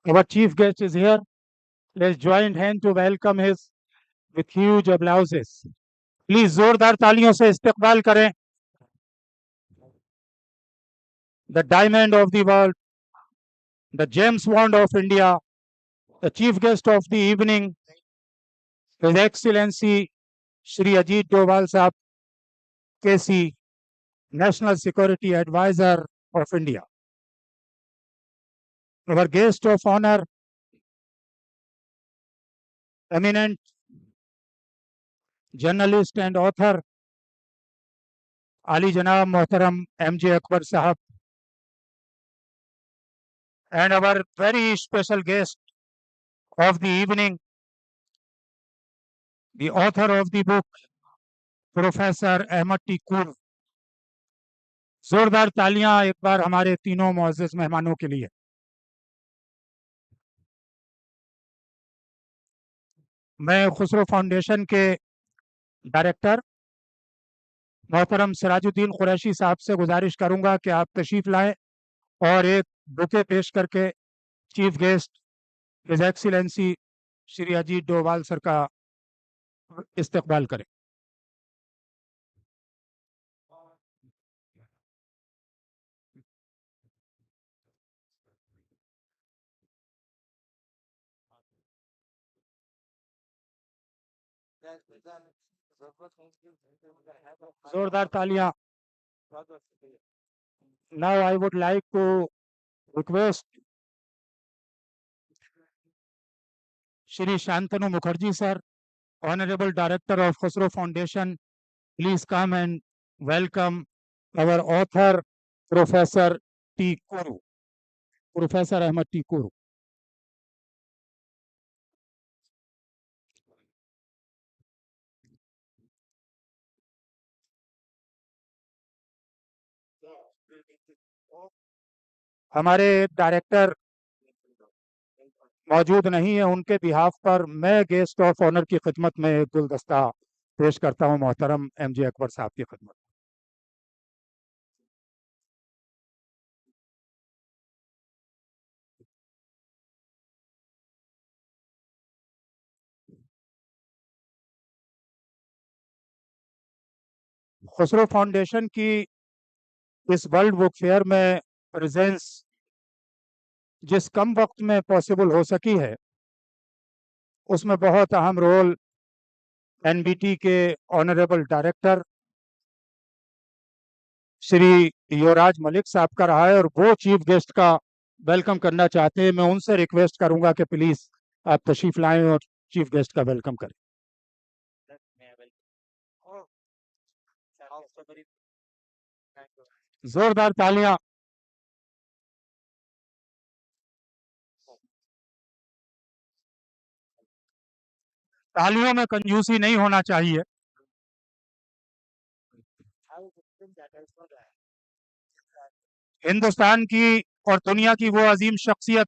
Our chief guest is here. Let's join hand to welcome his with huge applauses. Please जोरदार तालियों से इस्तकबाल करें. The diamond of the world, the James Bond of India, the chief guest of the evening, His Excellency Shri Ajit Doval Sahab, KC, National Security Advisor of India. Our guest of honor, eminent journalist and author, Ali Janab Mohtaram M.J. Akbar Sahab, and our very special guest of the evening, the author of the book, Professor Ahmet Kuru. जोरदार तालियां एक बार हमारे तीनों मुअज़्ज़िज़ मेहमानों के लिए. मैं Khusro foundation के डायरेक्टर मोहतरम सिराजुद्दीन कुरैशी साहब से गुजारिश करूंगा कि आप तशरीफ लाएं और एक बुके पेश करके chief guest his excellency Shri Ajit Doval sir का इस्तकबाल करें. जोरदार तालियां. Now I would like to request Shri Shantanu Mukherjee sir, Honorable Director of Khusro Foundation, please come and welcome our author, Professor T. Kuru, Professor Ahmet T. Kuru. हमारे director मौजूद नहीं है, उनके बिहाफ पर मैं गेस्ट ऑफ ऑनर की खिदमत में एक गुलदस्ता पेश करता हूं मोहतरम एमजे अकबर साहब की खिदमत. खुसरो फाउंडेशन की इस वर्ल्ड बुक फेयर में प्रेजेंस जिस कम वक्त में पॉसिबल हो सकी है, उसमें बहुत अहम रोल एनबीटी के ऑनरेबल डायरेक्टर श्री युवराज मलिक साहब का रहा है और वो चीफ गेस्ट का वेलकम करना चाहते हैं. मैं उनसे रिक्वेस्ट करूंगा कि प्लीज आप तशरीफ लाएं और चीफ गेस्ट का वेलकम करें. जोरदार तालियां. तालियों में कंजूसी नहीं होना चाहिए. हिंदुस्तान की और दुनिया की वो अजीम शख्सियत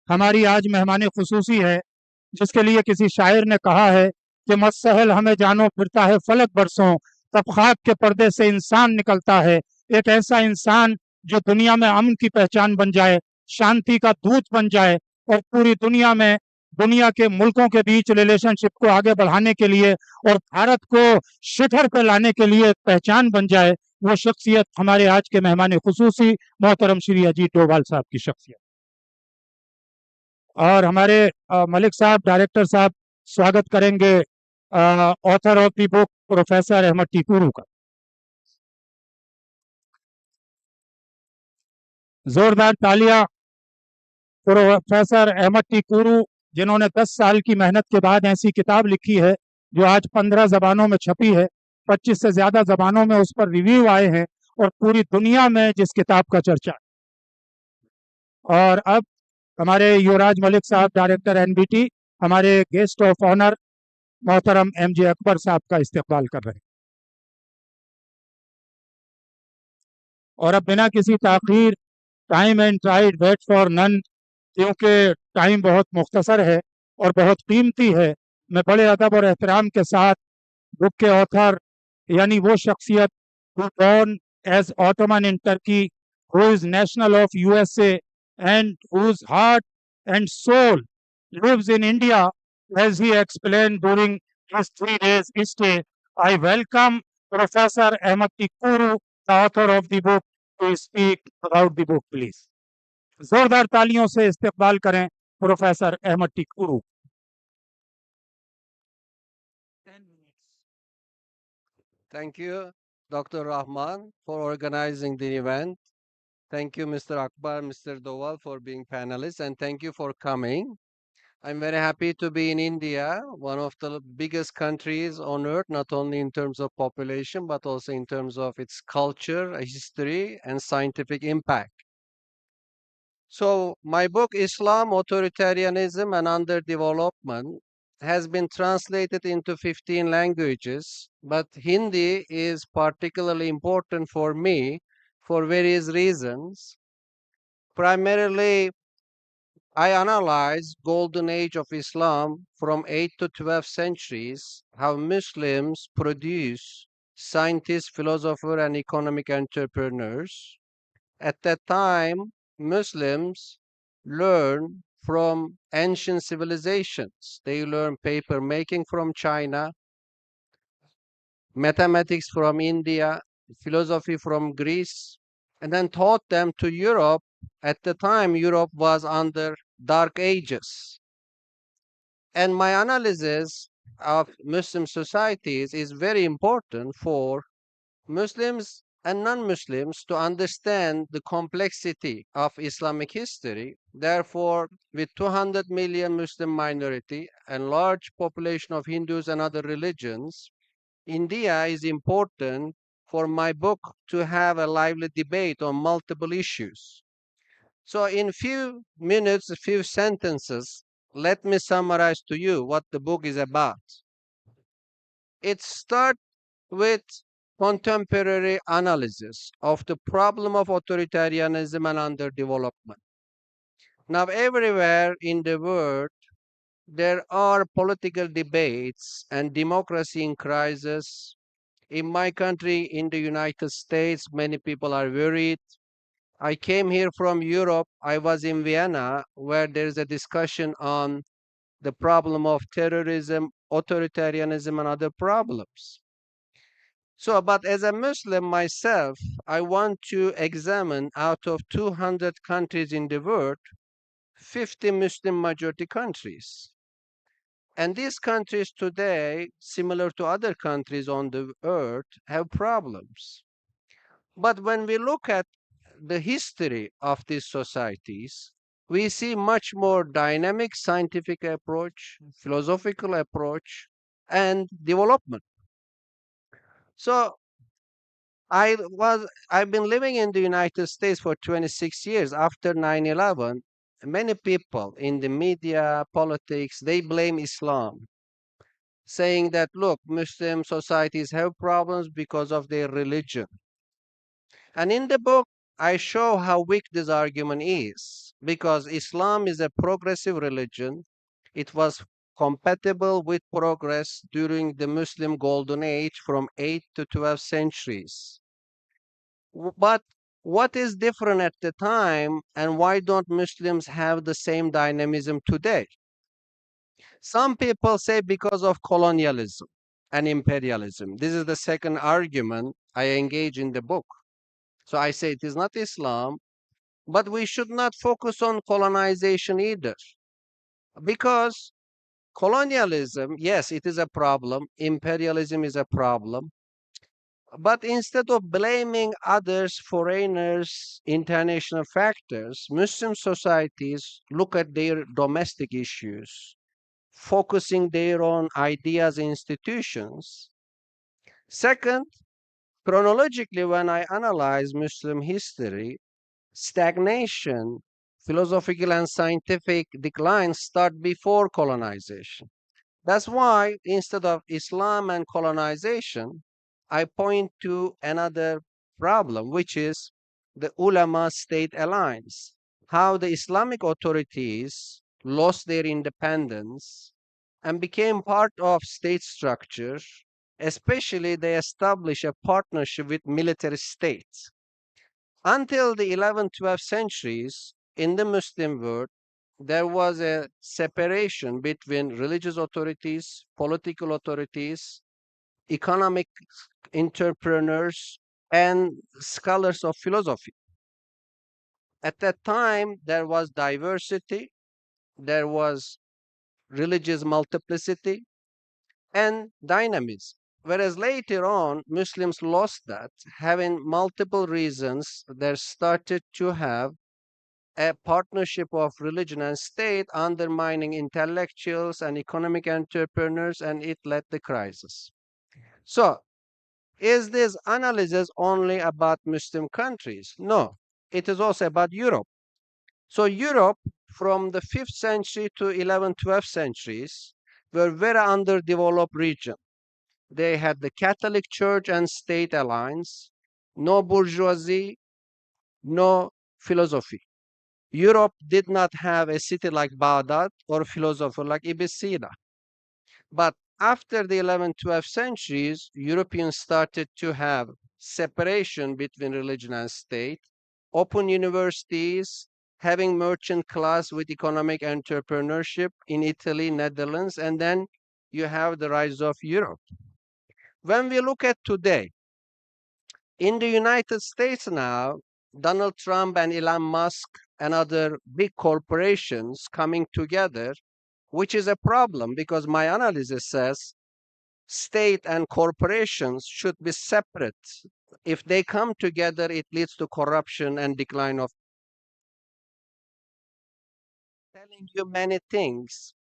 हमारी आज मेहमान खुसूसी है, जिसके लिए किसी शायर ने कहा है कि मस्सहल हमें जानो फिरता है फलक बरसों, तब खाक के पर्दे से इंसान निकलता है. एक ऐसा इंसान जो दुनिया में अमन की पहचान बन जाए, शांति का दूत बन जाए और पूरी दुनिया में दुनिया के मुल्कों के बीच रिलेशनशिप को आगे बढ़ाने के लिए और भारत को शिखर पर लाने के लिए पहचान बन जाए, वो शख्सियत हमारे आज के मेहमान खुसूसी मोहतरम श्री अजीत डोभाल साहब की शख्सियत. और हमारे मलिक साहब डायरेक्टर साहब स्वागत करेंगे author of the book professor Ahmad T Kuru का. जोरदार तालियां. प्रोफेसर अहमद टी कुरू, जिन्होंने 10 साल की मेहनत के बाद ऐसी किताब लिखी है जो आज 15 जबानों में छपी है, 25 से ज्यादा जबानों में उस पर रिव्यू आए हैं और पूरी दुनिया में जिस किताब का चर्चा. और अब हमारे युवराज मलिक साहब डायरेक्टर एनबीटी हमारे गेस्ट ऑफ ऑनर मोहतरम एमजे अकबर साहब का इस्तकबाल कर रहे हैं. और अब बिना किसी ताखीर, time and tried wait for none, क्योंकि टाइम बहुत मुख्तसर है और बहुत कीमती है, मैं बड़े अदब और एहतराम के साथ बुक के ऑथर यानी वो शख्सियत who born as Ottoman in Turkey, who is national of USA and whose heart and soul lives in India, as he explained during his 3 days stay. I welcome Professor Ahmet Kuru, the author of the book, to speak about the book, please. जोरदार तालियों से इस्तकबाल करें professor Ahmad Tikuru. Thank you, Dr. Rahman, for organizing the event. Thank you, Mr. Akbar, Mr. Dowal, for being panelists, and thank you for coming. I'm very happy to be in India, one of the biggest countries on earth, not only in terms of population, but also in terms of its culture, history, and scientific impact. So, my book, Islam, Authoritarianism, and Underdevelopment, has been translated into 15 languages, but Hindi is particularly important for me for various reasons. Primarily, I analyze golden age of Islam from 8th to 12th centuries, how Muslims produce scientists, philosophers, and economic entrepreneurs. At that time, Muslims learn from ancient civilizations. They learn paper making from China, mathematics from India, philosophy from Greece, and then taught them to Europe. At the time, Europe was under dark ages. And my analysis of Muslim societies is very important for Muslims and non-Muslims to understand the complexity of Islamic history. Therefore, with 200 million Muslim minority and large population of Hindus and other religions, India is important for my book to have a lively debate on multiple issues. So in few minutes, a few sentences, let me summarize to you what the book is about. It starts with contemporary analysis of the problem of authoritarianism and underdevelopment. Now, everywhere in the world, there are political debates and democracy in crisis. In my country, in the United States, many people are worried. I came here from Europe. I was in Vienna, where there is a discussion on the problem of terrorism, authoritarianism, and other problems. So, but as a Muslim myself, I want to examine out of 200 countries in the world, 50 Muslim majority countries. And these countries today, similar to other countries on the earth, have problems. But when we look at the history of these societies, we see much more dynamic scientific approach, philosophical approach, and development. So I've been living in the United States for 26 years after 9/11. Many people in the media, politics, they blame Islam, saying that look, Muslim societies have problems because of their religion. And in the book, I show how weak this argument is because Islam is a progressive religion. It was compatible with progress during the Muslim golden age from 8th to 12th centuries. But what is different at the time, and why don't Muslims have the same dynamism today? Some people say because of colonialism and imperialism. This is the second argument I engage in the book. So I say it is not Islam, but we should not focus on colonization either. Because colonialism, yes, it is a problem, imperialism is a problem, but instead of blaming others, foreigners, international factors, Muslim societies look at their domestic issues, focusing their own ideas and institutions. Second, chronologically, when I analyze Muslim history, stagnation, philosophical and scientific decline start before colonization. That's why instead of Islam and colonization, I point to another problem, which is the ulama state alliance. How the Islamic authorities lost their independence and became part of state structure, especially they established a partnership with military states. Until the 11th, 12th centuries in the Muslim world, there was a separation between religious authorities, political authorities, economic entrepreneurs, and scholars of philosophy. At that time, there was diversity, there was religious multiplicity, and dynamism. Whereas later on, Muslims lost that, having multiple reasons. They started to have a partnership of religion and state, undermining intellectuals and economic entrepreneurs, and it led the crisis. So, is this analysis only about Muslim countries? No, it is also about Europe. So Europe from the 5th century to 11th, 12th centuries were very underdeveloped region. They had the Catholic Church and state alliance, no bourgeoisie, no philosophy. Europe did not have a city like Baghdad or a philosopher like Ibn Sina. But after the 11th, 12th centuries, Europeans started to have separation between religion and state, open universities, having merchant class with economic entrepreneurship in Italy, Netherlands, and then you have the rise of Europe. When we look at today, in the United States now, Donald Trump and Elon Musk and other big corporations coming together, which is a problem because my analysis says state and corporations should be separate. If they come together, it leads to corruption and decline of telling you many things.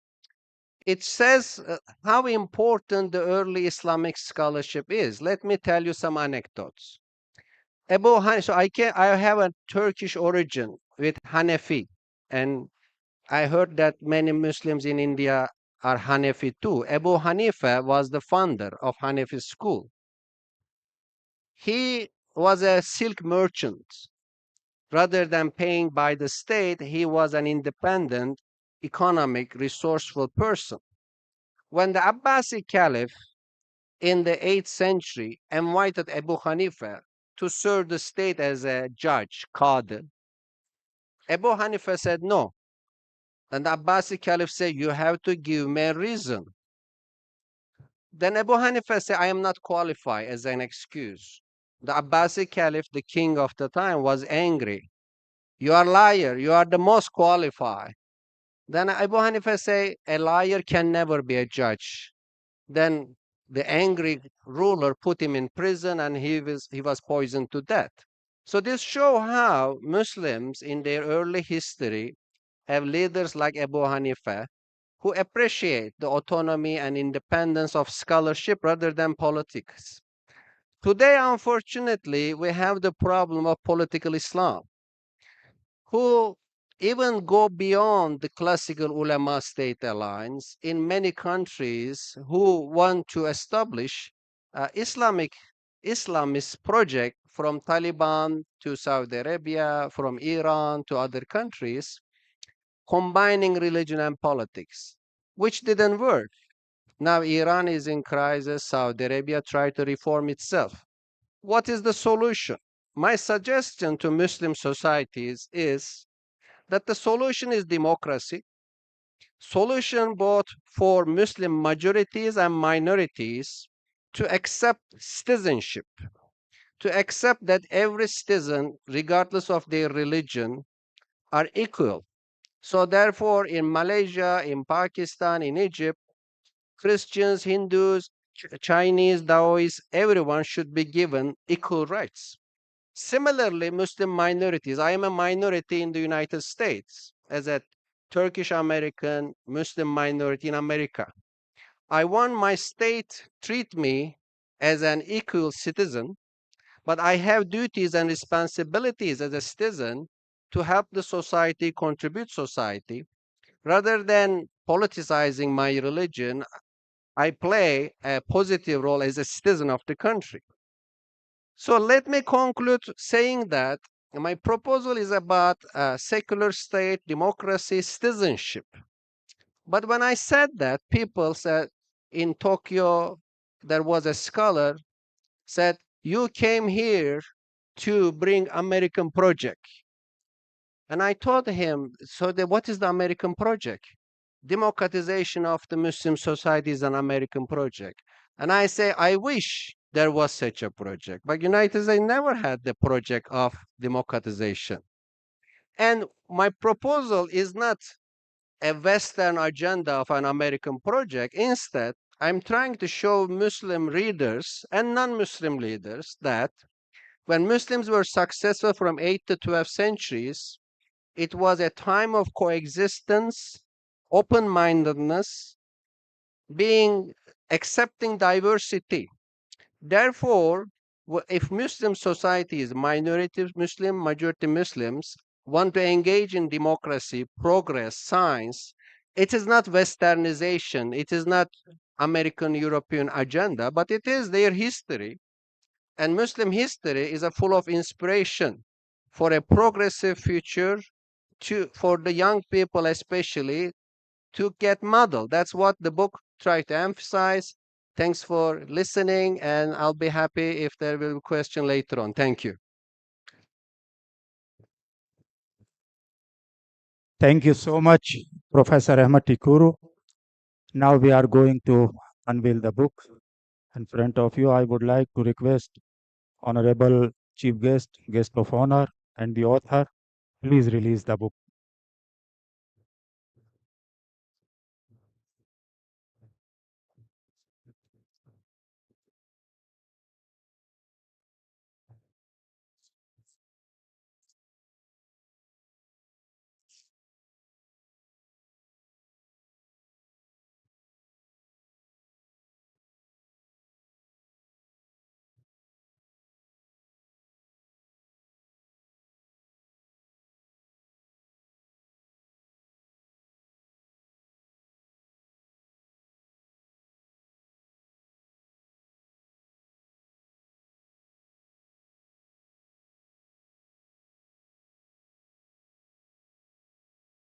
It says how important the early Islamic scholarship is. Let me tell you some anecdotes. So I have a Turkish origin with Hanefi, and I heard that many Muslims in India are Hanefi too. Abu Hanifa was the founder of Hanefi school. He was a silk merchant. Rather than paying by the state, he was an independent, economic, resourceful person. When the Abbasi Caliph in the 8th century invited Abu Hanifa to serve the state as a judge, qadi, Abu Hanifa said no. And the Abbasi Caliph said, you have to give me a reason. Then Abu Hanifa said, I am not qualified as an excuse. The Abbasi Caliph, the king of the time, was angry. You are a liar. You are the most qualified. Then Abu Hanifa say, a liar can never be a judge. Then the angry ruler put him in prison and he was poisoned to death. So this show how Muslims in their early history have leaders like Abu Hanifa who appreciate the autonomy and independence of scholarship rather than politics. Today, unfortunately, we have the problem of political Islam, who even go beyond the classical ulama state alliance in many countries who want to establish Islamist project from Taliban to Saudi Arabia, from Iran to other countries, combining religion and politics, which didn't work. Now Iran is in crisis, Saudi Arabia tried to reform itself. What is the solution? My suggestion to Muslim societies is that the solution is democracy, solution both for Muslim majorities and minorities to accept citizenship, to accept that every citizen, regardless of their religion, are equal. So therefore, in Malaysia, in Pakistan, in Egypt, Christians, Hindus, Chinese, Taoists, everyone should be given equal rights. Similarly, Muslim minorities, I am a minority in the United States as a Turkish American Muslim minority in America. I want my state treat me as an equal citizen, but I have duties and responsibilities as a citizen to help the society, contribute society. Rather than politicizing my religion, I play a positive role as a citizen of the country. So let me conclude saying that my proposal is about secular state, democracy, citizenship. But when I said that, people said in Tokyo, there was a scholar said, you came here to bring American project. And I told him, so what is the American project? Democratization of the Muslim society is an American project. And I say, I wish there was such a project, but United States never had the project of democratization. And my proposal is not a Western agenda of an American project. Instead, I'm trying to show Muslim readers and non-Muslim leaders that when Muslims were successful from 8th to 12th centuries, it was a time of coexistence, open-mindedness, being accepting diversity. Therefore, if Muslim societies, minority Muslim, majority Muslims, want to engage in democracy, progress, science, it is not westernization, it is not American European agenda, but it is their history. And Muslim history is full of inspiration for a progressive future, for the young people especially, to get modeled. That's what the book tried to emphasize. Thanks for listening, and I'll be happy if there will be a question later on. Thank you. Thank you so much, Professor Ahmet Kuru. Now we are going to unveil the book. In front of you, I would like to request Honorable Chief Guest, Guest of Honor, and the author, please release the book.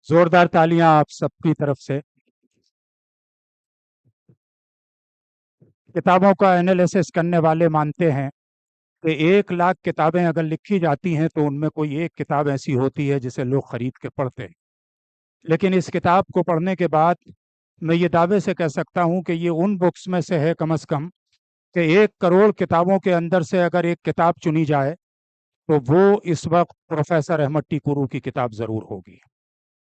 जोरदार तालियां आप सबकी तरफ से। किताबों का analysis करने वाले मानते हैं कि 1 लाख किताबें अगर लिखी जाती हैं तो उनमें कोई एक किताब ऐसी होती है जिसे लोग खरीद के पढ़ते हैं। लेकिन इस किताब को पढ़ने के बाद मैं ये दावे से कह सकता हूँ कि ये उन बुक्स में से है कम से कम कि 1 करोड़ किताबों के अंदर से अगर एक किताब चुनी जाए तो वो इस वक्त प्रोफेसर अहमद टी कुरू की किताब ज़रूर होगी,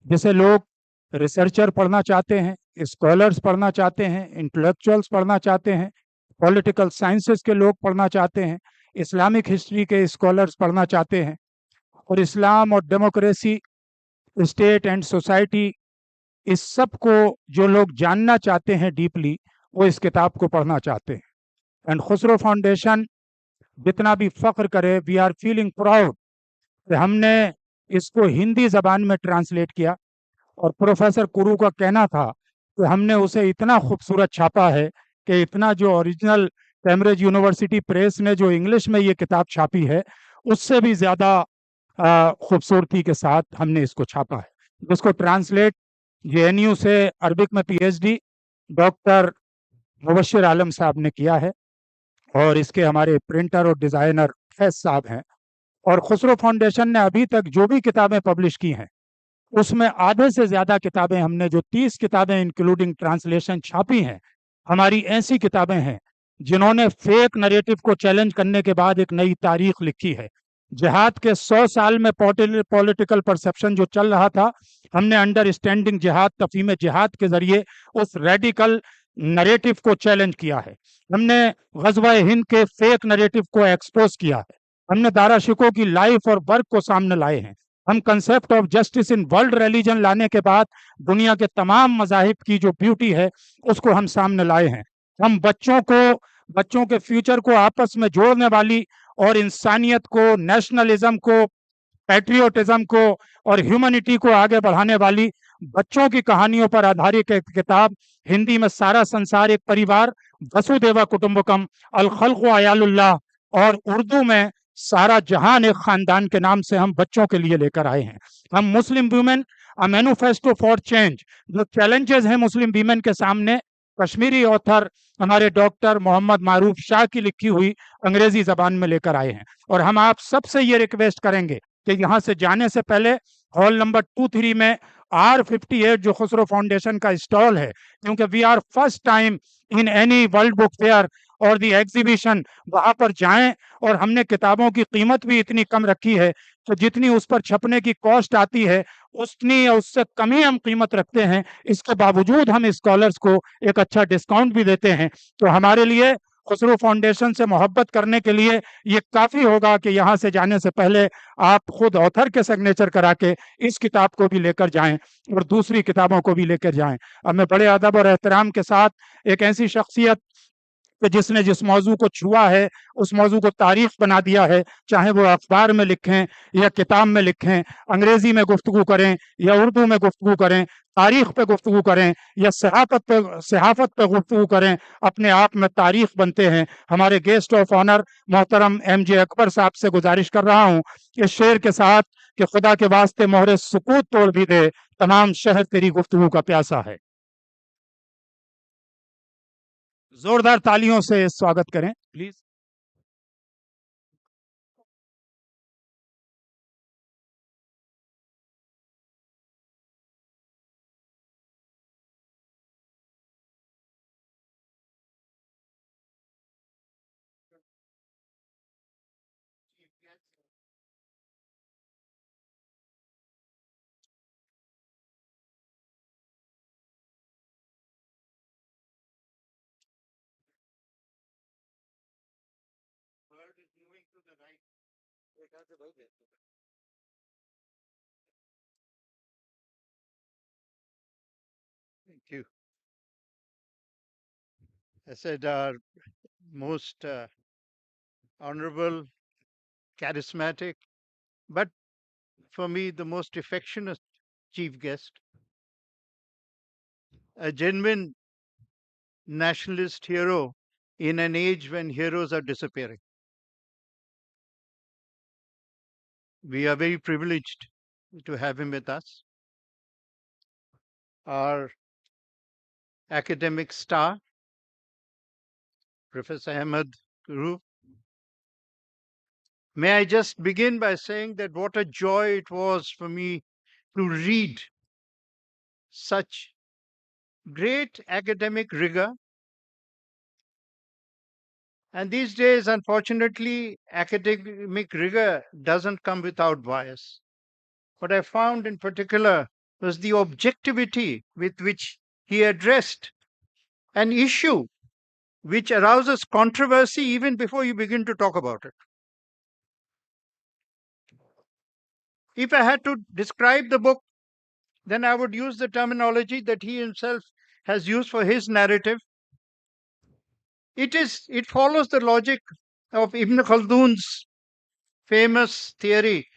जिसे लोग रिसर्चर पढ़ना चाहते हैं, स्कॉलर्स पढ़ना चाहते हैं, इंटेलेक्चुअल्स पढ़ना चाहते हैं, पॉलिटिकल साइंसेस के लोग पढ़ना चाहते हैं, इस्लामिक हिस्ट्री के स्कॉलर्स पढ़ना चाहते हैं, और इस्लाम और डेमोक्रेसी, स्टेट एंड सोसाइटी, इस सब को जो लोग जानना चाहते हैं डीपली, वो इस किताब को पढ़ना चाहते हैं। एंड खुसरो फाउंडेशन जितना भी फ़ख्र करे, वी आर फीलिंग प्राउड कि हमने इसको हिंदी ज़बान में ट्रांसलेट किया, और प्रोफेसर कुरू का कहना था कि हमने उसे इतना खूबसूरत छापा है कि इतना जो ओरिजिनल कैम्ब्रिज यूनिवर्सिटी प्रेस ने जो इंग्लिश में ये किताब छापी है उससे भी ज़्यादा खूबसूरती के साथ हमने इसको छापा है, जिसको ट्रांसलेट JNU से अरबिक में PhD डॉक्टर मुबश्शिर आलम साहब ने किया है, और इसके हमारे प्रिंटर और डिज़ाइनर फैज साहब हैं। और खुसरो फाउंडेशन ने अभी तक जो भी किताबें पब्लिश की हैं उसमें आधे से ज़्यादा किताबें, हमने जो 30 किताबें इंक्लूडिंग ट्रांसलेशन छापी हैं, हमारी ऐसी किताबें हैं जिन्होंने फेक नरेटिव को चैलेंज करने के बाद एक नई तारीख लिखी है। जिहाद के 100 साल में पॉलिटिकल परसेप्शन जो चल रहा था, हमने अंडरस्टैंडिंग जिहाद, तफहीम जिहाद के ज़रिए उस रेडिकल नरेटिव को चैलेंज किया है। हमने ग़ज़वा हिंद के फेक नरेटिव को एक्सपोज किया है। हमने दारा शिकोह की लाइफ और वर्क को सामने लाए हैं। हम concept of justice in world religion लाने के बाद दुनिया के तमाम मज़ाहिब की जो ब्यूटी है उसको हम सामने लाए हैं। हम बच्चों के फ्यूचर को आपस में जोड़ने वाली और इंसानियत को, नेशनलिज्म को, पैट्रियोटिज्म को और ह्यूमैनिटी को आगे बढ़ाने वाली बच्चों की कहानियों पर आधारित एक किताब, हिंदी में सारा संसार एक परिवार, वसुदेवा कुटुंबकम, अल खल्क़ व अयालुल्लाह, और उर्दू में सारा जहान एक खानदान के नाम से हम बच्चों के लिए लेकर आए हैं। हम मुस्लिम women a manifesto for change, जो चैलेंजेस हैं मुस्लिम वीमेन के सामने, कश्मीरी ऑथर हमारे डॉक्टर मोहम्मद मारूफ शाह की लिखी हुई अंग्रेजी ज़बान में लेकर आए हैं। और हम आप सबसे ये रिक्वेस्ट करेंगे कि यहाँ से जाने से पहले हॉल नंबर 23 में R58 जो खुसरो फाउंडेशन का स्टॉल है, क्योंकि we are first time in any world book fair और दी एग्जीबिशन, वहां पर जाएं। और हमने किताबों की कीमत भी इतनी कम रखी है तो जितनी उस पर छपने की कॉस्ट आती है उतनी या उससे कम ही हम कीमत रखते हैं। इसके बावजूद हम स्कॉलर्स को एक अच्छा डिस्काउंट भी देते हैं। तो हमारे लिए खुसरो फाउंडेशन से मोहब्बत करने के लिए ये काफी होगा कि यहाँ से जाने से पहले आप खुद ऑथर के सिग्नेचर करा के इस किताब को भी लेकर जाएं और दूसरी किताबों को भी लेकर जाएं। अब मैं बड़े अदब और एहतराम के साथ एक ऐसी शख्सियत कि जिसने जिस मौजू को छुआ है उस मौजू को तारीख बना दिया है, चाहे वो अखबार में लिखें या किताब में लिखें, अंग्रेजी में गुफ्तगू करें या उर्दू में गुफ्तगू करें, तारीख पे गुफ्तगू करें या सहाफत पे गुफ्तगू करें, अपने आप में तारीख बनते हैं। हमारे गेस्ट ऑफ ऑनर मोहतरम MJ अकबर साहब से गुजारिश कर रहा हूँ कि शेर के साथ कि खुदा के वास्ते मोहरे सुकूत तोड़ भी दे, तमाम शहर तेरी गुफ्तगू का प्यासा है। जोरदार तालियों से स्वागत करें please. Thank you. I said our most honorable, charismatic, but for me, the most affectionate chief guest, a genuine nationalist hero in an age when heroes are disappearing. We are very privileged to have him with us. Our academic star, Professor Ahmed Kuru. May I just begin by saying that what a joy it was for me to read such great academic rigor. And these days, unfortunately, academic rigor doesn't come without bias. What I found in particular was the objectivity with which he addressed an issue which arouses controversy even before you begin to talk about it. If I had to describe the book, then I would use the terminology that he himself has used for his narrative. It follows the logic of Ibn Khaldun's famous theory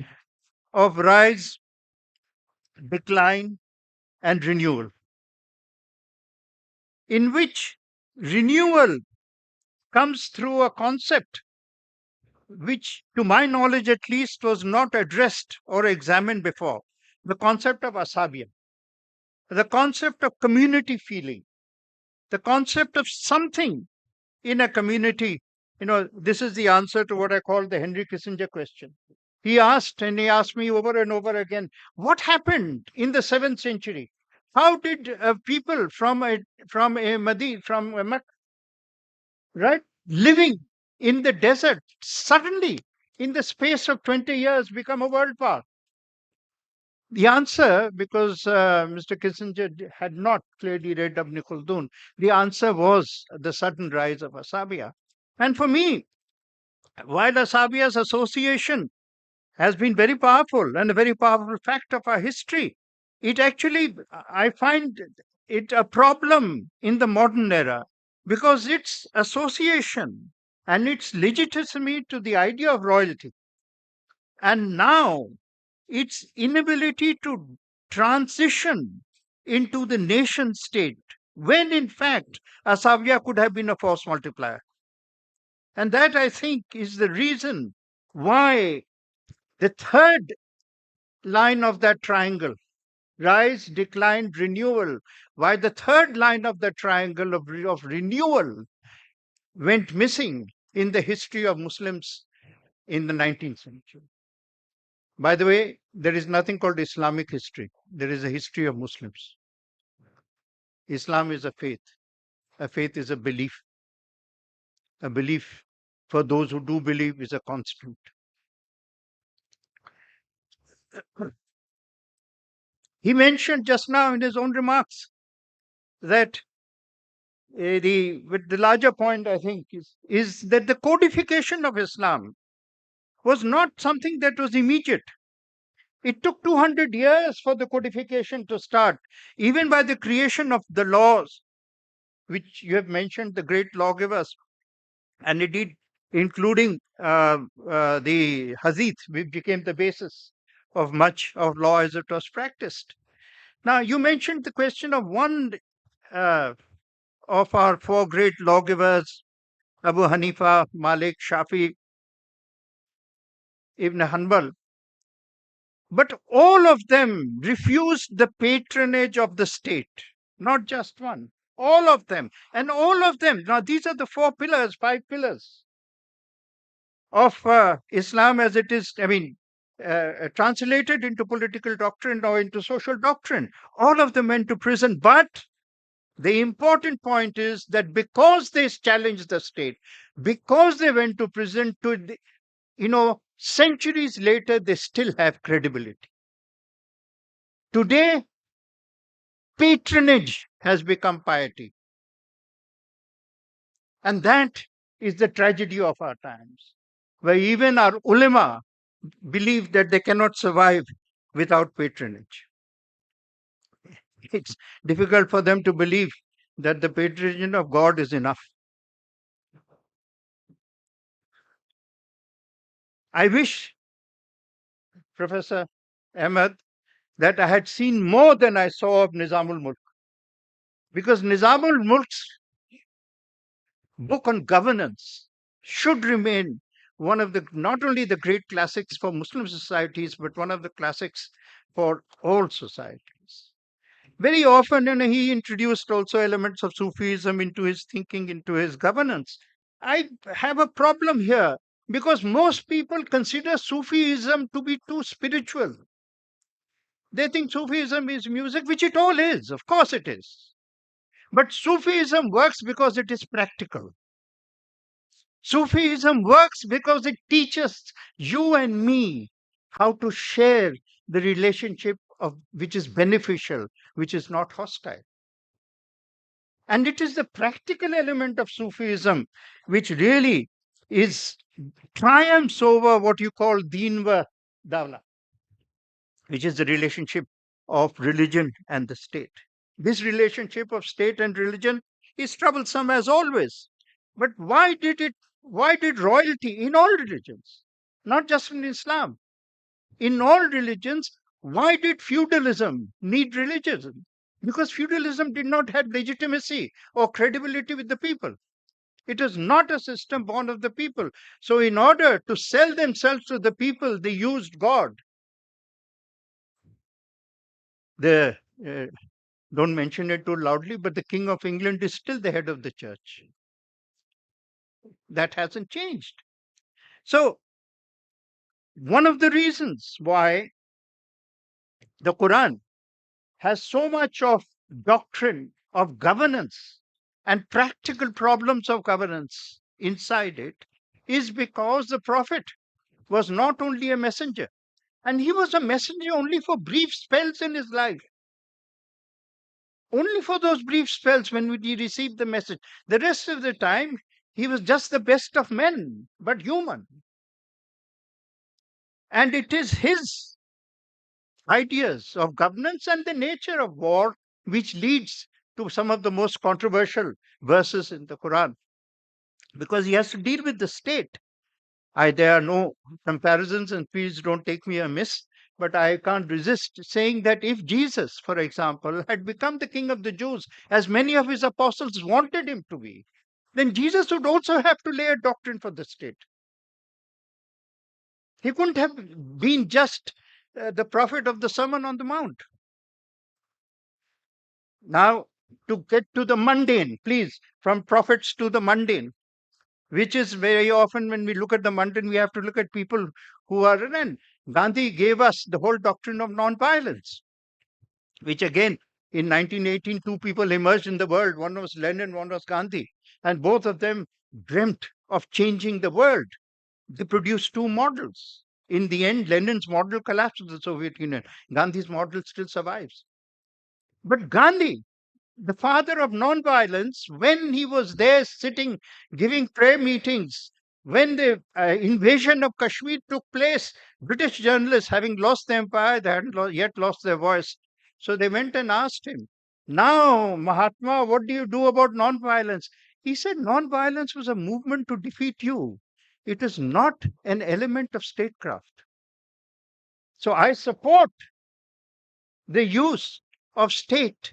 of rise, decline, and renewal, in which renewal comes through a concept which, to my knowledge at least, was not addressed or examined before, the concept of asabiya, the concept of community feeling, the concept of something in a community. This is the answer to what I call the Henry Kissinger question. He asked me over and over again, what happened in the 7th century? How did people from a Mecca, right, living in the desert, suddenly in the space of 20 years become a world power? The answer, because Mr. Kissinger had not clearly read Ibn Khaldun, the answer was the sudden rise of Asabiya. And for me, while Asabiya's association has been very powerful and a very powerful fact of our history, it actually, I find it a problem in the modern era because its association and its legitimacy to the idea of royalty, and now its inability to transition into the nation state, when in fact Asabiya could have been a force multiplier. And that, I think, is the reason why the third line of that triangle, rise, decline, renewal, why the third line of the triangle of renewal went missing in the history of Muslims in the 19th century. By the way, there is nothing called Islamic history. There is a history of Muslims. Islam is a faith. A faith is a belief. A belief for those who do believe is a constant. He mentioned just now in his own remarks that the larger point, I think, is that the codification of Islam was not something that was immediate. It took 200 years for the codification to start, even by the creation of the laws, which you have mentioned, the great lawgivers, and indeed, including the Hadith, which became the basis of much of law as it was practiced. Now, you mentioned the question of one of our four great lawgivers, Abu Hanifa, Malik, Shafi, Ibn Hanbal. But all of them refused the patronage of the state, not just one. All of them. And all of them, now these are the five pillars of Islam as it is, translated into political doctrine or into social doctrine. All of them went to prison. But the important point is that because they challenged the state, because they went to prison, centuries later, they still have credibility. Today, patronage has become piety. And that is the tragedy of our times, where even our ulama believe that they cannot survive without patronage. It's difficult for them to believe that the patronage of God is enough. I wish, Professor Ahmed, that I had seen more than I saw of Nizamul Mulk. Because Nizamul Mulk's book on governance should remain one of the, not only the great classics for Muslim societies, but one of the classics for all societies. Very often, he introduced also elements of Sufism into his thinking, into his governance. I have a problem here because most people consider Sufism to be too spiritual. They think Sufism is music, which it all is. Of course it is. But Sufism works because it is practical. Sufism works because it teaches you and me how to share the relationship of which is beneficial, which is not hostile. And it is the practical element of Sufism which really is triumphs over what you call Deen-wa Dawla, which is the relationship of religion and the state. This relationship of state and religion is troublesome as always. But why did royalty in all religions, not just in Islam, in all religions, why did feudalism need religion? Because feudalism did not have legitimacy or credibility with the people. It is not a system born of the people. So, in order to sell themselves to the people, they used God. Don't mention it too loudly, but the King of England is still the head of the church. That hasn't changed. So, one of the reasons why the Quran has so much of doctrine of governance and practical problems of governance inside it is because the Prophet was not only a messenger, and he was a messenger only for brief spells in his life. Only for those brief spells when he received the message. The rest of the time, he was just the best of men, but human. And it is his ideas of governance and the nature of war which leads to some of the most controversial verses in the Quran. Because he has to deal with the state. There are no comparisons, and please don't take me amiss, but I can't resist saying that if Jesus, for example, had become the king of the Jews, as many of his apostles wanted him to be, then Jesus would also have to lay a doctrine for the state. He couldn't have been just the prophet of the Sermon on the Mount. Now, to get to the mundane, please, from prophets to the mundane, which is very often when we look at the mundane, we have to look at people who are, and Gandhi gave us the whole doctrine of non-violence, which again, in 1918, two people emerged in the world. One was Lenin, one was Gandhi. And both of them dreamt of changing the world. They produced two models. In the end, Lenin's model collapsed with the Soviet Union. Gandhi's model still survives. But Gandhi, the father of non-violence, when he was there sitting, giving prayer meetings, when the invasion of Kashmir took place, British journalists, having lost the empire, they hadn't yet lost their voice. So they went and asked him, now, Mahatma, what do you do about non-violence? He said, non-violence was a movement to defeat you. It is not an element of statecraft. So I support the use of state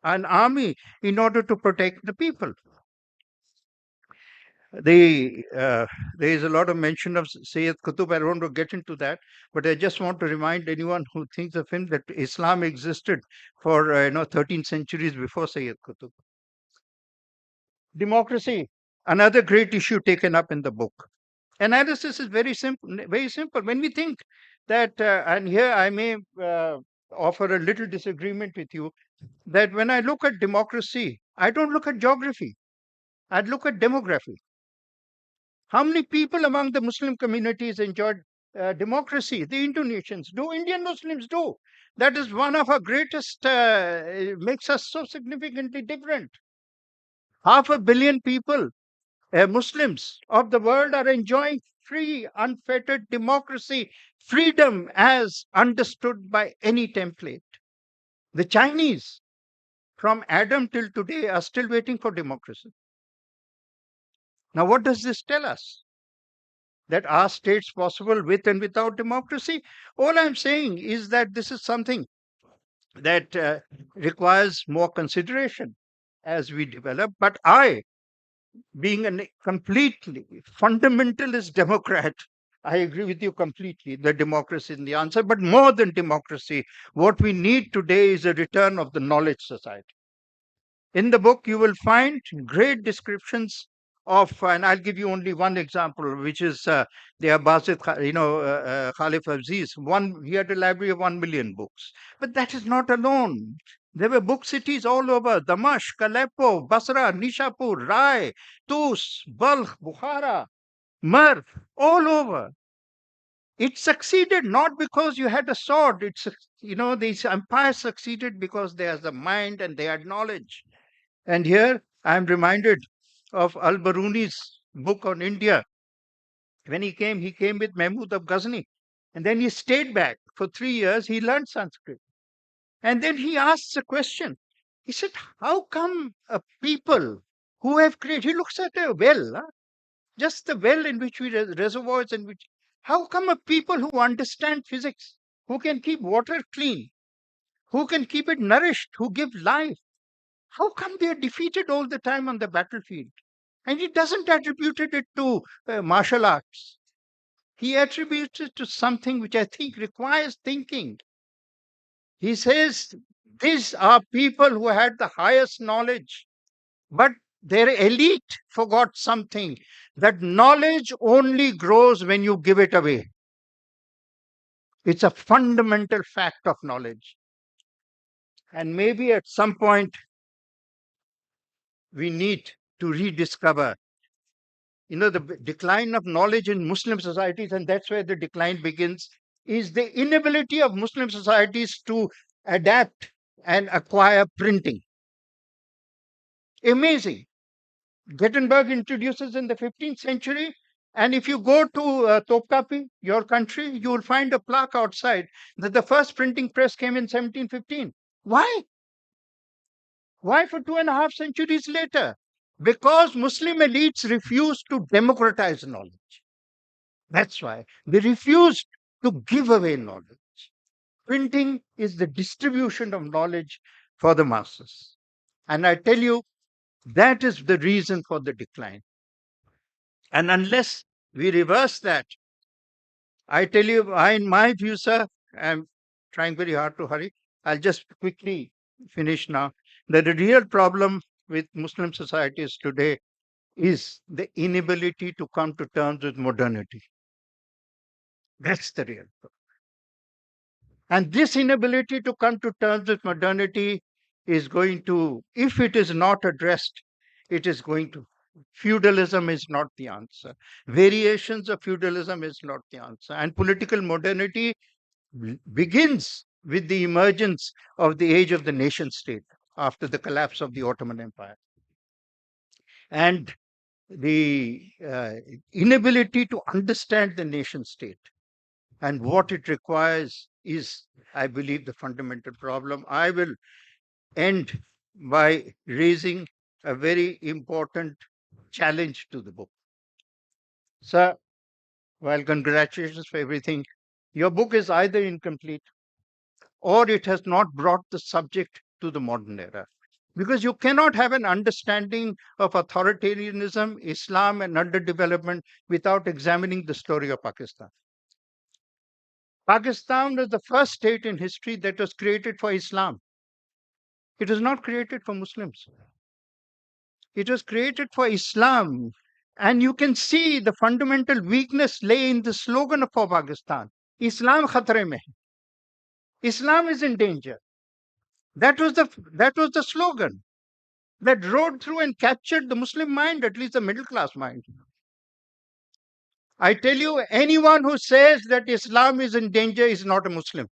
and army in order to protect the people. There is a lot of mention of Sayyid Qutb. I don't want to get into that, but I just want to remind anyone who thinks of him that Islam existed for 13 centuries before Sayyid Qutb. Democracy, another great issue taken up in the book. Analysis is very simple. Very simple. When we think that, and here I may offer a little disagreement with you, that when I look at democracy, I don't look at geography. I'd look at demography. How many people among the Muslim communities enjoyed democracy? The Indonesians do, Indian Muslims do. That is one of our greatest, makes us so significantly different. 500 million people, Muslims of the world, are enjoying free, unfettered democracy, freedom as understood by any template. The Chinese, from Adam till today, are still waiting for democracy. Now, what does this tell us? That are states possible with and without democracy? All I'm saying is that this is something that requires more consideration as we develop. But I, being a completely fundamentalist Democrat, I agree with you completely. The democracy is the answer. But more than democracy, what we need today is a return of the knowledge society. In the book, you will find great descriptions of, and I'll give you only one example, which is the Abbasid, Khalif Aziz. He had a library of 1 million books. But that is not alone. There were book cities all over: Damashq, Aleppo, Basra, Nishapur, Rai, Tus, Balkh, Bukhara, Merv, all over. It succeeded not because you had a sword. These empires succeeded because they had the mind and they had knowledge. And here I am reminded of Al-Baruni's book on India. When he came with Mahmud of Ghazni. And then he stayed back for 3 years. He learned Sanskrit. And then he asks a question. He said, how come a people who have created, he looks at a well, just the well in which reservoirs in which, how come a people who understand physics, who can keep water clean, who can keep it nourished, who give life, how come they are defeated all the time on the battlefield? And he doesn't attribute it to martial arts. He attributes it to something which I think requires thinking. He says these are people who had the highest knowledge, but their elite forgot something, that knowledge only grows when you give it away. It's a fundamental fact of knowledge. And maybe at some point, we need to rediscover the decline of knowledge in Muslim societies, and that's where the decline begins, is the inability of Muslim societies to adapt and acquire printing. Amazing. Gutenberg introduces in the 15th century, and if you go to Topkapi, your country, you will find a plaque outside that the first printing press came in 1715. Why? Why for 2.5 centuries later? Because Muslim elites refused to democratize knowledge. That's why they refused to give away knowledge. Printing is the distribution of knowledge for the masses. And I tell you, that is the reason for the decline. And unless we reverse that, I tell you, in my view, sir, I'm trying very hard to hurry. I'll just quickly finish now. That the real problem with Muslim societies today is the inability to come to terms with modernity. That's the real problem. And this inability to come to terms with modernity is going to, if it is not addressed, it is going to. Feudalism is not the answer. Variations of feudalism is not the answer. And political modernity begins with the emergence of the age of the nation state after the collapse of the Ottoman Empire. And the inability to understand the nation state and what it requires is, I believe, the fundamental problem. I will end by raising a very important challenge to the book. Sir, while congratulations for everything, your book is either incomplete or it has not brought the subject to the modern era. Because you cannot have an understanding of authoritarianism, Islam, and underdevelopment without examining the story of Pakistan. Pakistan was the first state in history that was created for Islam. It was not created for Muslims. It was created for Islam. And you can see the fundamental weakness lay in the slogan for Pakistan. Islam khatre mein hai. Islam is in danger. That was the slogan that rode through and captured the Muslim mind, at least the middle class mind. I tell you, anyone who says that Islam is in danger is not a Muslim.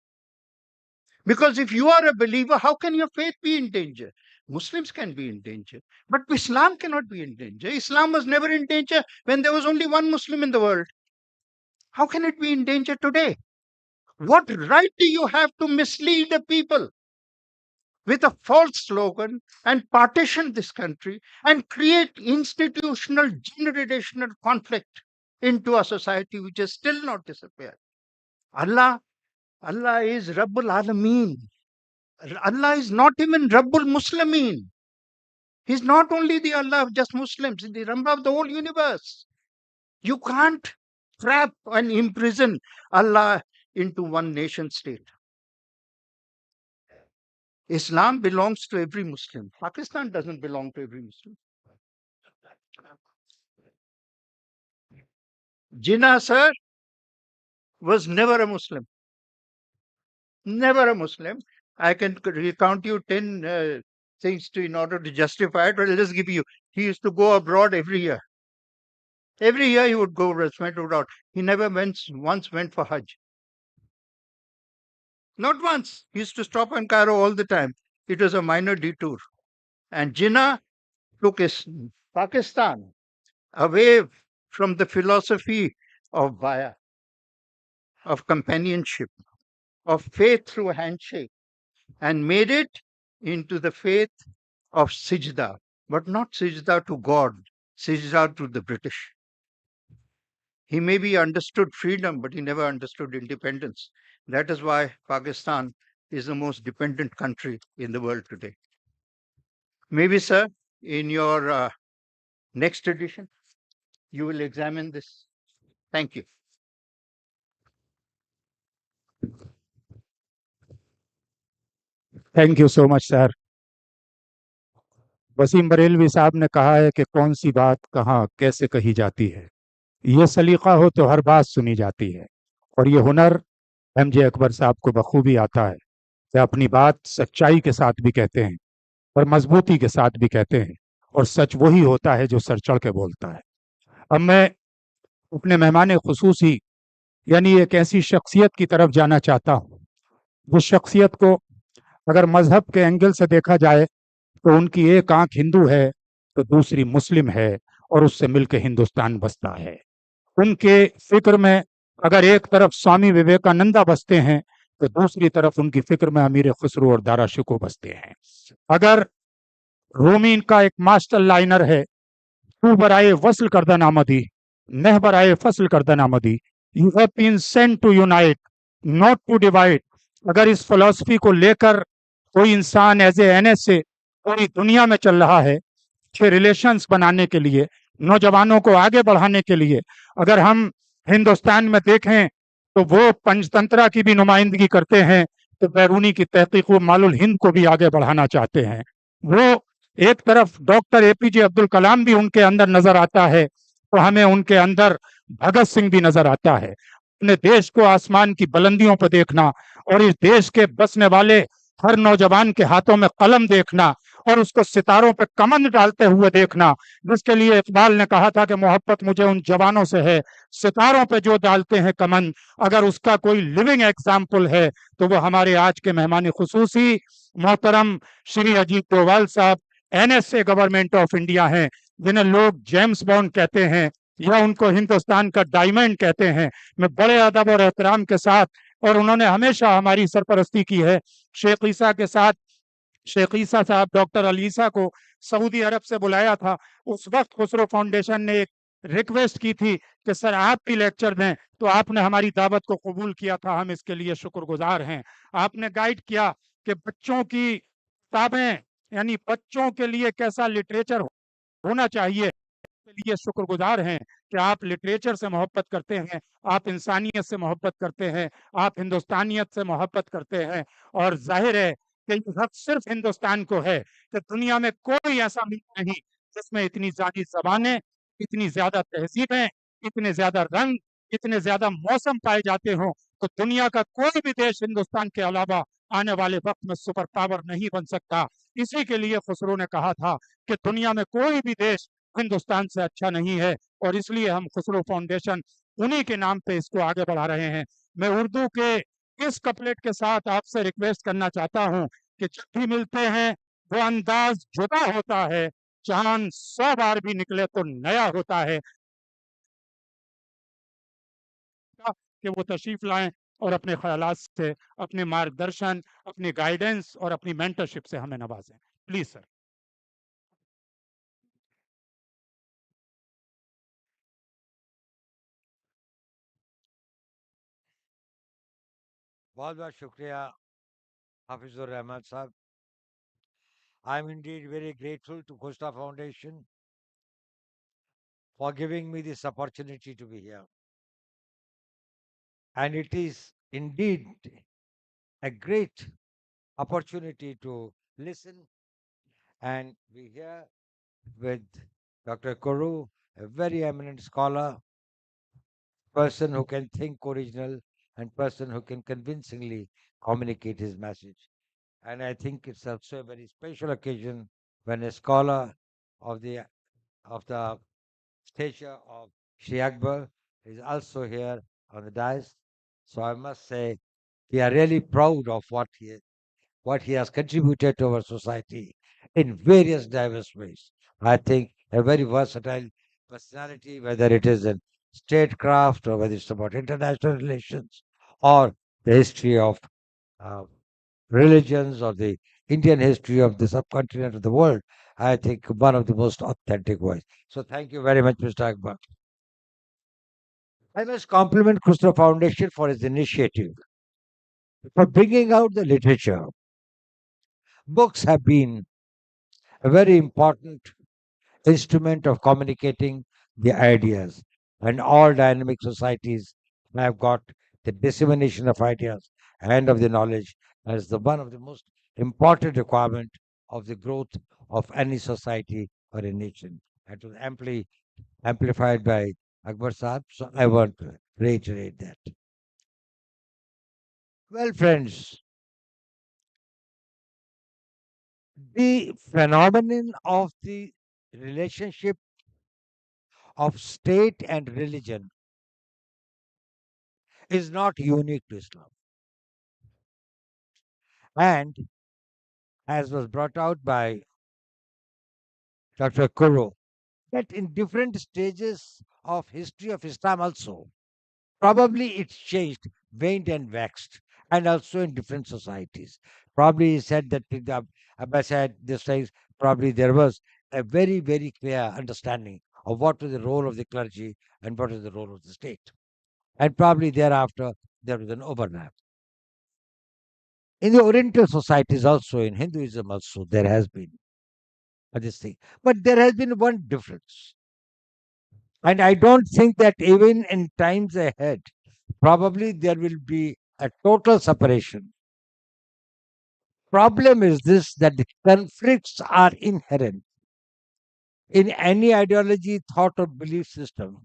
Because if you are a believer, how can your faith be in danger? Muslims can be in danger, but Islam cannot be in danger. Islam was never in danger when there was only one Muslim in the world. How can it be in danger today? What right do you have to mislead the people with a false slogan and partition this country and create institutional, generational conflict into a society which has still not disappeared? Allah is Rabbul Alameen. Allah is not even Rabbul Muslimin. He's not only the Allah of just Muslims, he's the Rabb of the whole universe. You can't trap and imprison Allah into one nation state. Islam belongs to every Muslim. Pakistan doesn't belong to every Muslim. Jinnah, sir, was never a Muslim. Never a Muslim. I can recount you 10 things in order to justify it, but I'll just give you. He used to go abroad every year. Every year he would go, went abroad. He never once went for Hajj. Not once. He used to stop in Cairo all the time. It was a minor detour. And Jinnah took Pakistan away from the philosophy of Baya, of companionship, of faith through a handshake, and made it into the faith of Sijda, but not Sijda to God, Sijda to the British. He maybe understood freedom, but he never understood independence. That is why Pakistan is the most dependent country in the world today. Maybe, sir, in your next edition, you will examine this. Thank you. Thank you so much sir. Wasim Barelvi साहब ने कहा है कि कौन सी बात कहाँ कैसे कही जाती है। ये सलीका हो तो हर बात सुनी जाती है, और ये हुनर एमजे अकबर साहब को बखूबी आता है कि अपनी बात सच्चाई के साथ भी कहते हैं और मजबूती के साथ भी कहते हैं, और सच वही होता है जो सर चढ़ के बोलता है। अब मैं अपने मेहमान खुसूसी यानी एक ऐसी शख्सियत की तरफ जाना चाहता हूँ जिस शख्सियत को अगर मजहब के एंगल से देखा जाए तो उनकी एक आंख हिंदू है तो दूसरी मुस्लिम है, और उससे मिलकर हिंदुस्तान बसता है। उनके फिक्र में अगर एक तरफ स्वामी विवेकानंदा बसते हैं तो दूसरी तरफ उनकी फिक्र में अमीर खुसरो और दारा शिकोह बसते हैं। अगर रूमी का एक मास्टर लाइनर है, तू बराए वसल करदा नामदी, नह बराए फसल करदा नामदी, you have been sent to unite not to divide. अगर इस फिलॉसफी को लेकर कोई इंसान एज ए एनएस से पूरी दुनिया में चल रहा है, अच्छे रिलेशंस बनाने के लिए, नौजवानों को आगे बढ़ाने के लिए, अगर हम हिंदुस्तान में देखें तो वो पंचतंत्रा की भी नुमाइंदगी करते हैं, तो बैरूनी की तहकीक वो मालुल हिंद को भी आगे बढ़ाना चाहते हैं। वो एक तरफ डॉक्टर एपीजे अब्दुल कलाम भी उनके अंदर नजर आता है, तो हमें उनके अंदर भगत सिंह भी नजर आता है। अपने देश को आसमान की बुलंदियों पर देखना और इस देश के बसने वाले हर नौजवान के हाथों में कलम देखना और उसको सितारों पे कमंद डालते हुए देखना, जिसके लिए इकबाल ने कहा था कि मोहब्बत मुझे उन जवानों से है सितारों पे जो डालते हैं कमंद। अगर उसका कोई लिविंग एग्जाम्पल है तो वो हमारे आज के मेहमान खुसूसी मोहतरम श्री अजीत डोभाल साहब, NSA गवर्नमेंट ऑफ इंडिया हैं, जिन्हें लोग जेम्स बॉन्ड कहते हैं या उनको हिंदुस्तान का डायमंड कहते हैं। मैं बड़े अदब और एहतराम के साथ, और उन्होंने हमेशा हमारी सरपरस्ती की है, शेख ईसा के साथ, शेख ईसा साहब डॉक्टर अलीसा को सऊदी अरब से बुलाया था। उस वक्त खुसरो फाउंडेशन ने एक रिक्वेस्ट की थी कि सर आप भी लेक्चर दें, तो आपने हमारी दावत को कबूल किया था, हम इसके लिए शुक्रगुजार हैं। आपने गाइड किया कि बच्चों की किताबें, यानी बच्चों के लिए कैसा लिटरेचर होना चाहिए, के लिए शुक्रगुजार हैं कि आप लिटरेचर से मोहब्बत करते हैं, आप इंसानियत से मोहब्बत करते हैं, आप हिंदुस्तानियत से मोहब्बत करते हैं। और जाहिर है कि ये हक सिर्फ हिंदुस्तान को है कि दुनिया में कोई ऐसा मुल्क नहीं जिसमें इतनी ज्यादा जबानें, इतनी ज्यादा तहजीबें, इतने ज्यादा रंग, इतने ज्यादा मौसम पाए जाते हों। तो दुनिया का कोई भी देश हिंदुस्तान के अलावा आने वाले वक्त में सुपर पावर नहीं बन सकता। इसी के लिए खुसरो ने कहा था कि दुनिया में कोई भी देश हिंदुस्तान से अच्छा नहीं है, और इसलिए हम खुसरो फाउंडेशन उन्हीं के नाम पे इसको आगे बढ़ा रहे हैं। मैं उर्दू के इस कपलेट के साथ आपसे रिक्वेस्ट करना चाहता हूं कि जब भी मिलते हैं वो अंदाज जुदा होता है, चांद 100 बार भी निकले तो नया होता है। कि वो तशरीफ लाएं और अपने ख्यालात से, अपने मार्गदर्शन, अपनी गाइडेंस और अपनी मेंटरशिप से हमें नवाजें। Please sir. बहुत बहुत शुक्रिया हाफिजुर रहमान साहब. I am indeed very grateful to Costa Foundation for giving me this opportunity to be here. And it is indeed a great opportunity to listen and be here with Dr. Kuru, a very eminent scholar, person who can think original and person who can convincingly communicate his message. And I think it's also a very special occasion when a scholar of the stature of Shri Akbar is also here on the dais. So I must say we are really proud of what he has contributed to our society in various diverse ways. I think a very versatile personality, whether it is in statecraft or whether it's about international relations or the history of uh, religions or the Indian history of the subcontinent of the world. I think one of the most authentic voice. So thank you very much, Mr. Akbar. I must compliment Khusro Foundation for its initiative for bringing out the literature. Books have been a very important instrument of communicating the ideas, and all dynamic societies have got the dissemination of ideas and of the knowledge as the one of the most important requirement of the growth of any society or a nation. It was amply amplified by Akbar Saab, so I want to reiterate that. Well, friends, the phenomenon of the relationship of state and religion is not unique to Islam. And as was brought out by Dr. Kuru, that in different stages of history of Islam also, probably it's changed, waned and waxed, and also in different societies. Probably he said that in the Abbasid, this days, probably there was a very, very clear understanding of what was the role of the clergy and what is the role of the state. And probably thereafter, there was an overlap. In the Oriental societies also, in Hinduism also, there has been this thing. But there has been one difference. And I don't think that even in times ahead, probably there will be a total separation. Problem is this, that the conflicts are inherent in any ideology, thought, or belief system,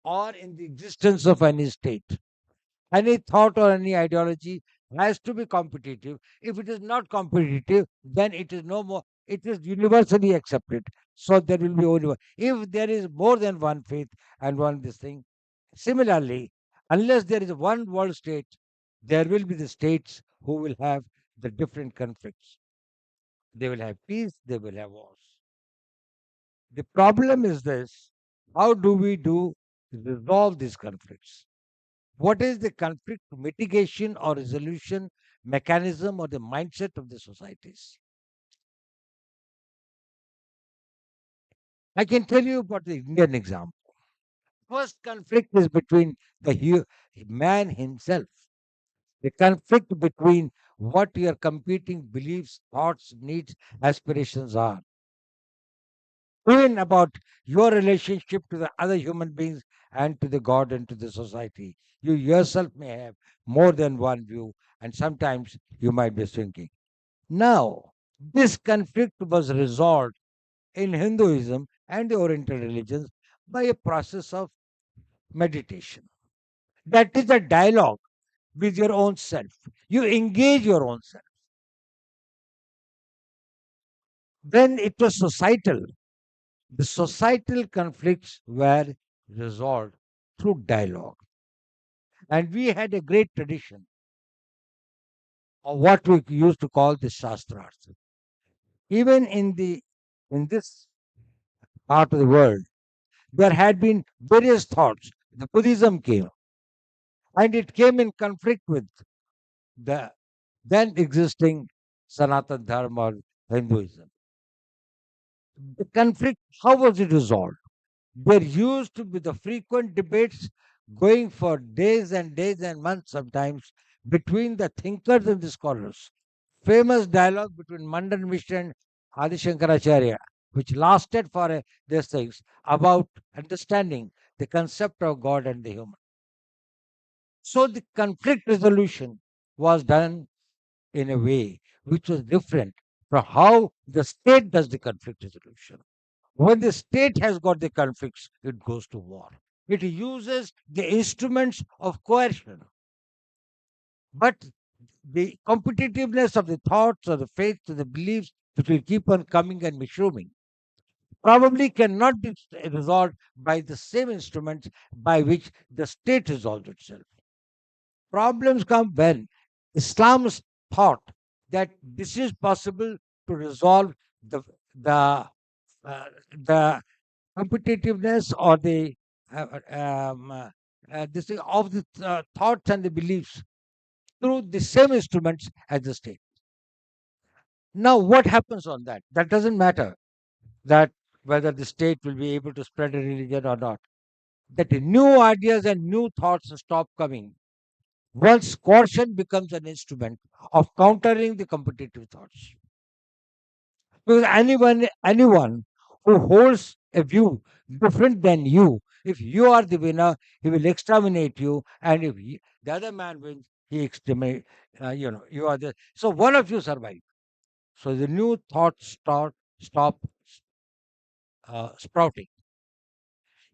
or in the existence of any state. Any thought or any ideology has to be competitive. If it is not competitive, then it is no more. It is universally accepted. So there will be only one. If there is more than one faith and one this thing, similarly, unless there is one world state, there will be the states who will have the different conflicts. They will have peace, they will have wars. The problem is this: how do we resolve these conflicts? What is the conflict mitigation or resolution mechanism or the mindset of the societies? I can tell you about the Indian example. First conflict is between man himself. The conflict between what your competing beliefs, thoughts, needs, aspirations are. Even about your relationship to the other human beings and to the God and to the society. You yourself may have more than one view, and sometimes you might be thinking. Now, this conflict was resolved in Hinduism and the Oriental religions by a process of meditation. That is a dialogue with your own self. You engage your own self. Then it was societal. The societal conflicts were resolved through dialogue. And we had a great tradition of what we used to call the Shastras. Even in this part of the world, there had been various thoughts. The Buddhism came, and it came in conflict with the then existing Sanatana Dharma or Hinduism. The conflict, how was it resolved? There used to be the frequent debates going for days and days and months sometimes between the thinkers and the scholars. Famous dialogue between Mandan Mishra and Adi Shankaracharya, which lasted for these things about understanding the concept of God and the human. So the conflict resolution was done in a way which was different from how the state does the conflict resolution. When the state has got the conflicts, it goes to war. It uses the instruments of coercion. But the competitiveness of the thoughts or the faiths or the beliefs which will keep on coming and mushrooming probably cannot be resolved by the same instruments by which the state resolves itself. Problems come when Islam's thought that this is possible to resolve the the the competitiveness or the this thing of the thoughts and the beliefs through the same instruments as the state. Now, what happens on that? That doesn't matter that whether the state will be able to spread a religion or not. That the new ideas and new thoughts stop coming once caution becomes an instrument of countering the competitive thoughts. Because anyone who holds a view different than you, if you are the winner, he will exterminate you, and if the other man wins, he exterminate. You are the so one of you survive. So the new thoughts stop sprouting.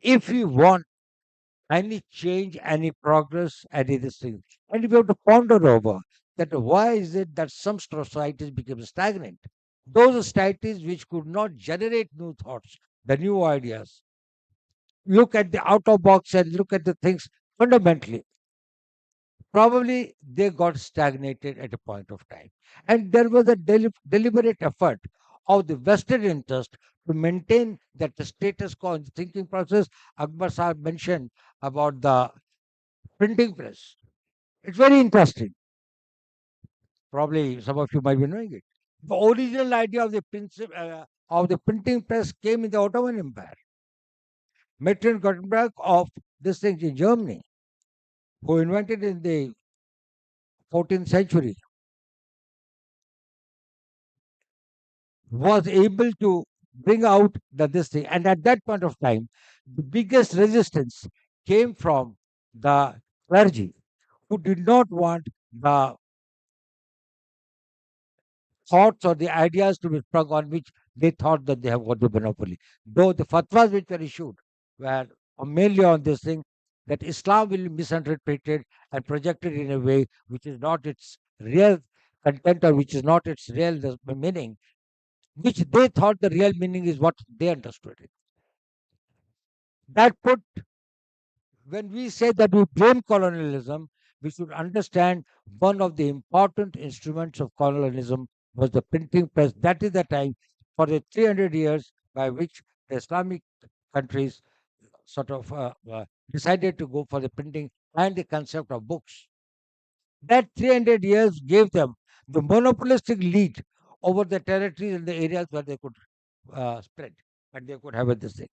If you want any change, any progress, any this thing, and if you have to ponder over that, why is it that some societies become stagnant? Those societies which could not generate new thoughts, the new ideas, look at the out of box and look at the things fundamentally. Probably they got stagnated at a point of time. And there was a deliberate effort of the vested interest to maintain that the status quo in the thinking process. Akbar Sahib mentioned about the printing press. It's very interesting. Probably some of you might be knowing it. The original idea of the printing press came in the Ottoman Empire. Martin Gutenberg of this thing in Germany, who invented in the 14th century, was able to bring out this thing. And at that point of time, the biggest resistance came from the clergy who did not want the thoughts or the ideas to be sprung on which they thought that they have got the monopoly. Though the fatwas which were issued were mainly on this thing that Islam will be misinterpreted and projected in a way which is not its real content or which is not its real meaning, which they thought the real meaning is what they understood it. That put, when we say that we blame colonialism, we should understand one of the important instruments of colonialism was the printing press. That is the time for the 300 years by which the Islamic countries sort of decided to go for the printing and the concept of books. That 300 years gave them the monopolistic lead over the territories and the areas where they could spread and they could have this thing.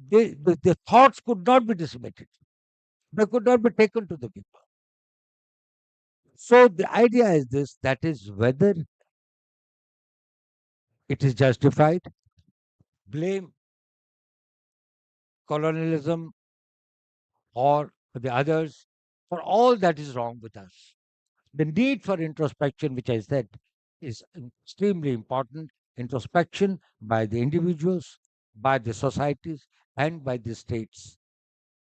The thoughts could not be disseminated. They could not be taken to the people. So the idea is this, that is whether it is justified, blame colonialism or the others for all that is wrong with us. The need for introspection, which I said, is extremely important. Introspection by the individuals, by the societies, and by the states.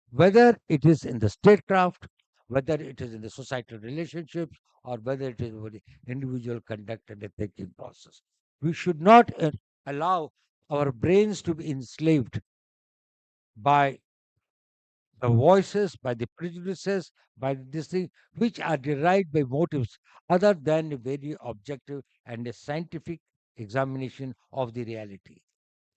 Whether it is in the statecraft, whether it is in the societal relationships, or whether it is with the individual conduct and the thinking process. We should not allow our brains to be enslaved by the voices, by the prejudices, by this thing, which are derived by motives other than a very objective and a scientific examination of the reality.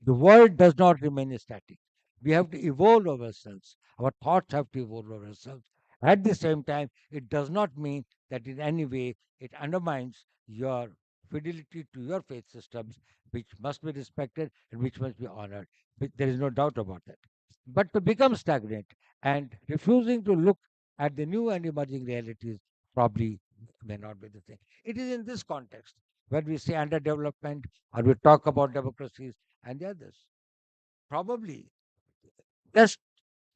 The world does not remain static. We have to evolve ourselves. Our thoughts have to evolve ourselves. At the same time, it does not mean that in any way it undermines your fidelity to your faith systems, which must be respected and which must be honored. There is no doubt about that. But to become stagnant and refusing to look at the new and emerging realities probably may not be the thing. It is in this context when we say underdevelopment or we talk about democracies and the others. Probably just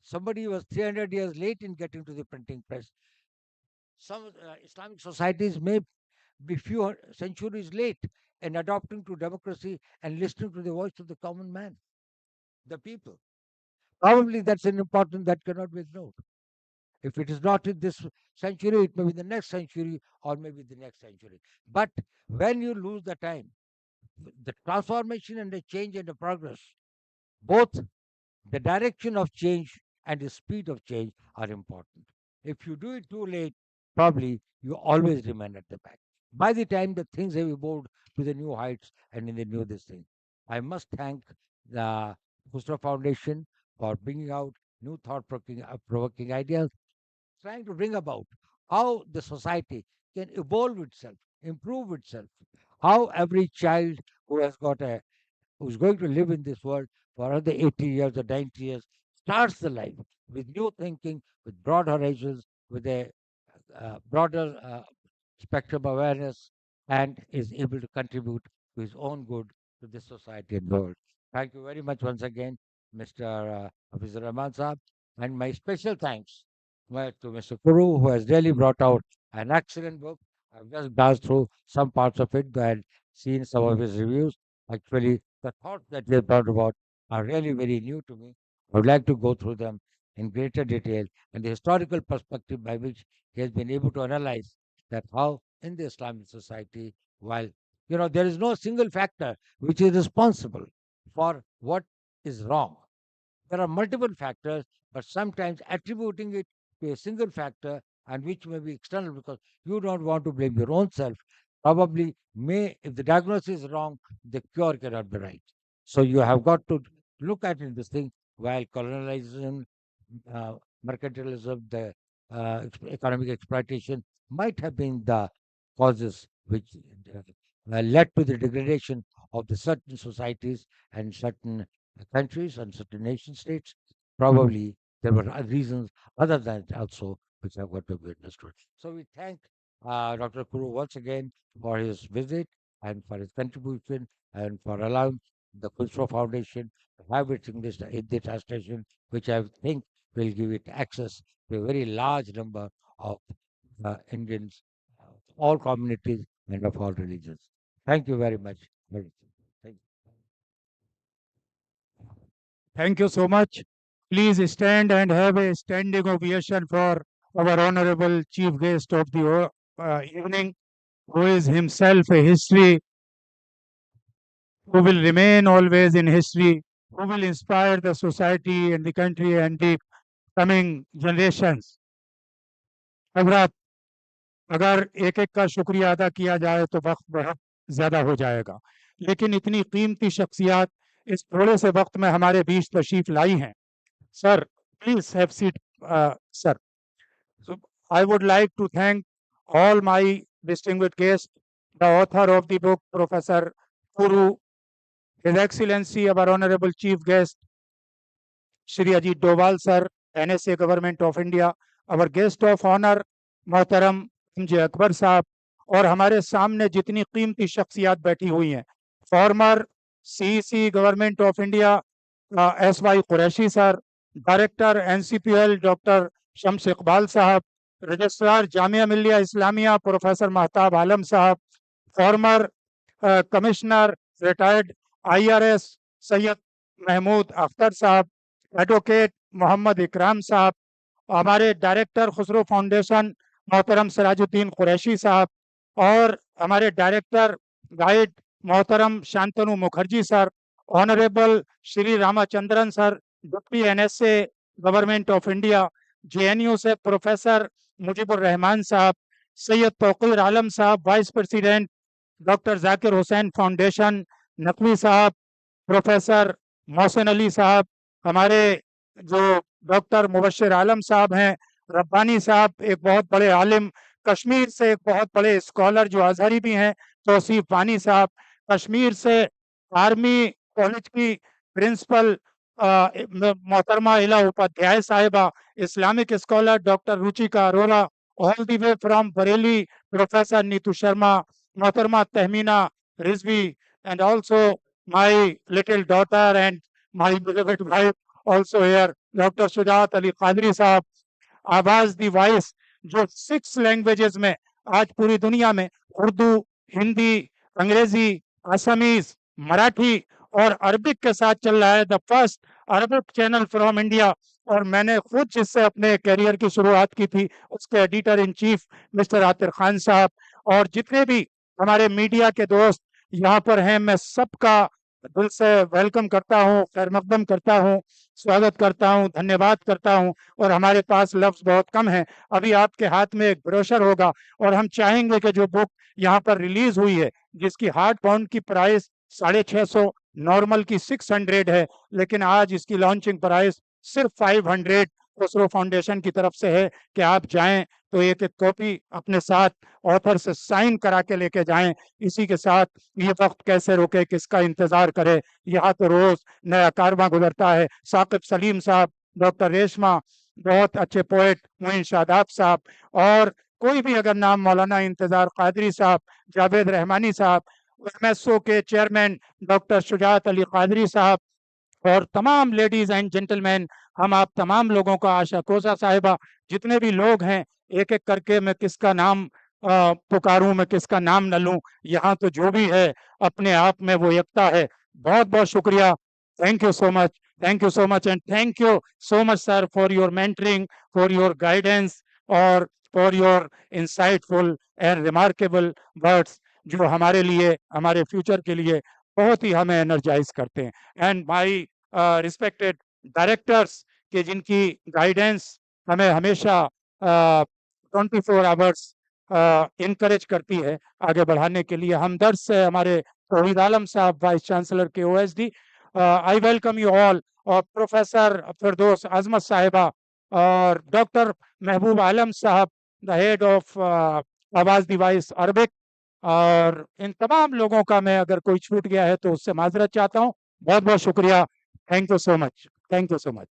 somebody was 300 years late in getting to the printing press. Some Islamic societies may be few centuries late in adopting to democracy and listening to the voice of the common man, the people. Probably that's an important that cannot be ignored. If it is not in this century, it may be the next century or maybe the next century. But when you lose the time, the transformation and the change and the progress, both the direction of change and the speed of change are important. If you do it too late, probably you always remain at the back. By the time that things have evolved to the new heights and in the new this thing, I must thank the Kusra Foundation for bringing out new thought-provoking ideas, trying to bring about how the society can evolve itself, improve itself, how every child who has got a who's going to live in this world for another 80 years or 90 years starts the life with new thinking, with broad horizons, with a broader spectrum awareness, and is able to contribute to his own good to the society and world. Thank you very much once again, Mr. Officer Rahman Saab, and my special thanks to Mr. Kuru, who has really brought out an excellent book. I've just glanced through some parts of it and seen some of his reviews. Actually, the thoughts that he has brought about are really very new to me. I would like to go through them in greater detail and the historical perspective by which he has been able to analyze that how in the Islamic society, while there is no single factor which is responsible for what is wrong. There are multiple factors, but sometimes attributing it to a single factor and which may be external because you don't want to blame your own self, probably may, if the diagnosis is wrong, the cure cannot be right. So you have got to look at it, this thing, while colonialism, uh, mercantilism, the economic exploitation might have been the causes which led to the degradation of the certain societies and certain countries and certain nation states. Probably there were reasons other than it also which have got to be understood. So we thank Dr. Kuru once again for his visit and for his contribution and for allowing the Kulsro Foundation to have its English Hindi translation, which I think will give it access to a very large number of Indians, all communities and of all religions. Thank you very much. Thank you. Thank you so much. Please stand and have a standing ovation for our honorable chief guest of the evening, who is himself a history, who will remain always in history, who will inspire the society and the country and the coming generations. हज़रात, अगर एक-एक का शुक्रिया अदा किया जाए तो वक़्त बहुत ज़्यादा हो जाएगा। लेकिन इतनी कीमती शख्सियत इस थोड़े से वक़्त में हमारे बीच तशरीफ़ लाई हैं। Sir, please have seat, sir. So I would like to thank all my distinguished guests, the author of the book, Professor Kuru, His Excellency, our Honorable Chief Guest, Shri Ajit Doval Sir, NSA Government of India, our Guest of Honor, मोहतरम MJ Akbar साहब, और हमारे सामने जितनी कीमती शख्सियात बैठी हुई हैं, former CEC government of India SY Qureshi sir, director NCPL doctor Shams Iqbal साहब, रजिस्ट्रार जामिया मिल्लिया इस्लामिया प्रोफेसर महताब आलम साहब, former commissioner retired IRS Syed Mahmood Akhtar साहब, एडवोकेट मोहम्मद इकराम साहब, हमारे डायरेक्टर खुसरो फाउंडेशन मोहतरम सिराजुद्दीन कुरैशी साहब, और हमारे डायरेक्टर गाइड मोहतरम Shantanu Mukherjee sir, honourable Shri Ramachandran sir, deputy NSA government of India, JNU से प्रोफेसर मुजीबुर रहमान साहब, सैयद तौकीर आलम साहब, vice president doctor Zakir Hussain foundation, Naqvi साहब, प्रोफेसर मोहसिन अली साहब, हमारे जो डॉक्टर मुबश्शिर आलम साहब हैं, रब्बानी साहब एक बहुत बड़े आलिम, कश्मीर से एक बहुत बड़े स्कॉलर जो अजहरी भी हैं, तौसीफ वानी साहब, कश्मीर से आर्मी कॉलेज की प्रिंसिपल मोहतरमा इला उपाध्याय साहिबा, Islamic scholar doctor Ruchika Arora, all the way from Bareilly professor Neetu Sharma, मोहतरमा Tahmina Rizvi, and also my little daughter and my beloved wife also here, Dr. Shujaat Ali Qadri साहब, आवाज दी वॉइस, जो 6 लैंग्वेजेस में आज पूरी दुनिया में उर्दू, हिंदी, अंग्रेजी, असमीज, मराठी और अरबिक के साथ चल रहा है, the first Arabic channel from India, और मैंने खुद जिससे अपने करियर की शुरुआत की थी उसके editor in chief mister Atir Khan साहब, और जितने भी हमारे मीडिया के दोस्त यहाँ पर हैं, मैं सबका दिल से वेलकम करता हूँ, खैर मकदम करता हूँ, स्वागत करता हूँ, धन्यवाद करता हूँ। और हमारे पास लफ्ज़ बहुत कम हैं। अभी आपके हाथ में एक ब्रोशर होगा और हम चाहेंगे कि जो बुक यहाँ पर रिलीज हुई है, जिसकी हार्ड बाउंड की प्राइस 650, नॉर्मल की 600 है, लेकिन आज इसकी लॉन्चिंग प्राइस सिर्फ 500 खुसरो फाउंडेशन की तरफ से है कि आप जाएं तो एक एक कॉपी अपने साथ ऑथर से साइन करा के लेके जाएं। इसी के साथ ये वक्त कैसे रोके, किसका इंतजार करे, यहाँ तो रोज नया कारवां गुजरता है। साकिब सलीम साहब, डॉक्टर रेशमा, बहुत अच्छे पोएट मोइन शादाब साहब, और कोई भी अगर नाम, मौलाना इंतजार कादरी साहब, जावेद रहमानी साहब, MSO के चेयरमैन डॉक्टर शुजात अली कादरी साहब, और तमाम लेडीज एंड जेंटलमैन, हम आप तमाम लोगों का, आशा कोसा साहिबा, जितने भी लोग हैं, एक एक करके मैं किसका नाम पुकारूं, मैं किसका नाम न लूं, यहाँ तो जो भी है अपने आप में वो एकता है। बहुत बहुत शुक्रिया, thank you so much, thank you so much, and thank you so much sir for your mentoring, for your guidance, और for your insightful and remarkable words, जो हमारे लिए, हमारे फ्यूचर के लिए बहुत ही हमें एनर्जाइज करते हैं। एंड माई रिस्पेक्टेड डायरेक्टर्स के जिनकी गाइडेंस हमें हमेशा 24 आवर्स इनकरेज करती है आगे बढ़ाने के लिए। हमदर्द से हमारे तौहीद आलम साहब, वाइस चांसलर के OSD, I welcome you all, और प्रोफेसर फिरदौस आजमत साहिबा, और डॉक्टर महबूब आलम साहब, द हेड ऑफ आवाज डिवाइस अरबिक, और इन तमाम लोगों का मैं अगर कोई छूट गया है तो उससे माजरत चाहता हूँ। बहुत बहुत शुक्रिया, thank you so much, thank you so much.